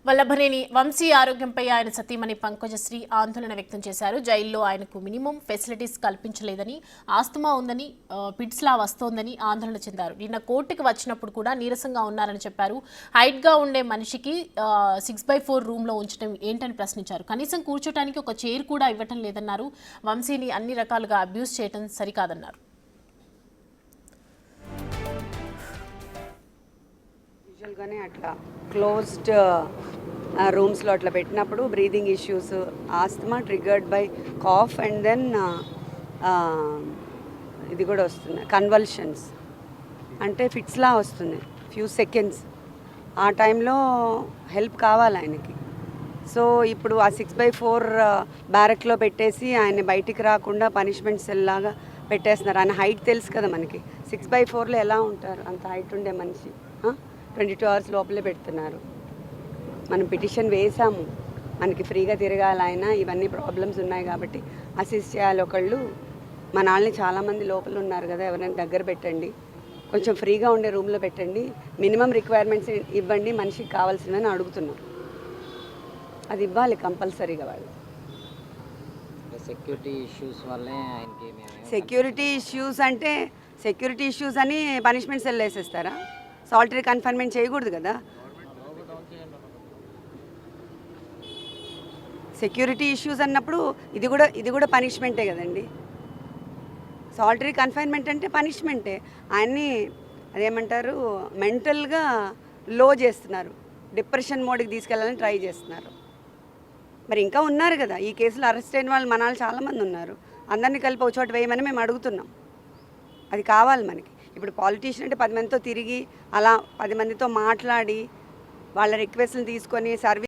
వల్లభనేని వంశీ ఆరోగ్యంపై ఆయన సతీమణి పంకజశ్రీ ఆందోళన వ్యక్తం చేశారు. జైల్లో ఆయనకు మినిమం ఫెసిలిటీస్ కల్పించలేదని, ఆస్తమా ఉందని, పిట్స్లా వస్తోందని ఆందోళన చెందారు. నిన్న కోర్టుకు వచ్చినప్పుడు కూడా నీరసంగా ఉన్నారని చెప్పారు. హైట్గా ఉండే మనిషికి 6/4 రూమ్లో ఉంచడం ఏంటని ప్రశ్నించారు. కనీసం కూర్చోటానికి ఒక చైర్ కూడా ఇవ్వటం లేదన్నారు. వంశీని అన్ని రకాలుగా అబ్యూస్ చేయడం సరికాదన్నారు. యూజువల్గానే అట్లా క్లోజ్డ్ రూమ్స్లో అట్లా పెట్టినప్పుడు breathing issues, asthma triggered by cough and then ఇది కూడా వస్తుంది కన్వల్షన్స్, అంటే ఫిట్స్లా వస్తుంది ఫ్యూ సెకండ్స్. ఆ టైంలో హెల్ప్ కావాలి ఆయనకి. సో ఇప్పుడు ఆ 6/4 బ్యారక్లో పెట్టేసి ఆయన బయటికి రాకుండా పనిష్మెంట్ సెల్ లాగా పెట్టేస్తున్నారు. ఆయన హైట్ తెలుసు కదా మనకి, 6/4లో ఎలా ఉంటారు అంత హైట్ ఉండే మనిషి. 22 అవర్స్ లోపలే పెడుతున్నారు. మనం పిటిషన్ వేసాము, మనకి ఫ్రీగా తిరగాలి ఆయన, ఇవన్నీ ప్రాబ్లమ్స్ ఉన్నాయి కాబట్టి అసిస్ట్ చేయాలి ఒకళ్ళు. మన వాళ్ళని చాలామంది లోపల ఉన్నారు కదా, ఎవరైనా దగ్గర పెట్టండి, కొంచెం ఫ్రీగా ఉండే రూమ్లో పెట్టండి, మినిమం రిక్వైర్మెంట్స్ ఇవ్వండి మనిషికి కావాల్సినవని అడుగుతున్నాం. అది ఇవ్వాలి కంపల్సరీగా వాళ్ళు. సెక్యూరిటీ ఇష్యూస్ అంటే సెక్యూరిటీ ఇష్యూస్ అని పనిష్మెంట్ సెల్ వేసేస్తారా? సాలిటరీ కన్ఫైన్మెంట్ చేయకూడదు కదా. సెక్యూరిటీ ఇష్యూస్ అన్నప్పుడు ఇది కూడా పనిష్మెంటే కదండి. సాలిటరీ కన్ఫైన్మెంట్ అంటే పనిష్మెంటే. ఆయన్ని అదేమంటారు, మెంటల్గా లో చేస్తున్నారు, డిప్రెషన్ మోడ్కి తీసుకెళ్ళాలని ట్రై చేస్తున్నారు. మరి ఇంకా ఉన్నారు కదా ఈ కేసులో అరెస్ట్ అయిన వాళ్ళు, మన వాళ్ళు చాలామంది ఉన్నారు. అందరినీ కలిపి ఒక చోట వేయమని మేము అడుగుతున్నాం. అది కావాలి మనకి. ఇప్పుడు పాలిటీషియన్ అంటే 10 మందితో తిరిగి అలా 10 మందితో మాట్లాడి వాళ్ళ రిక్వెస్ట్ని తీసుకొని సర్వీస్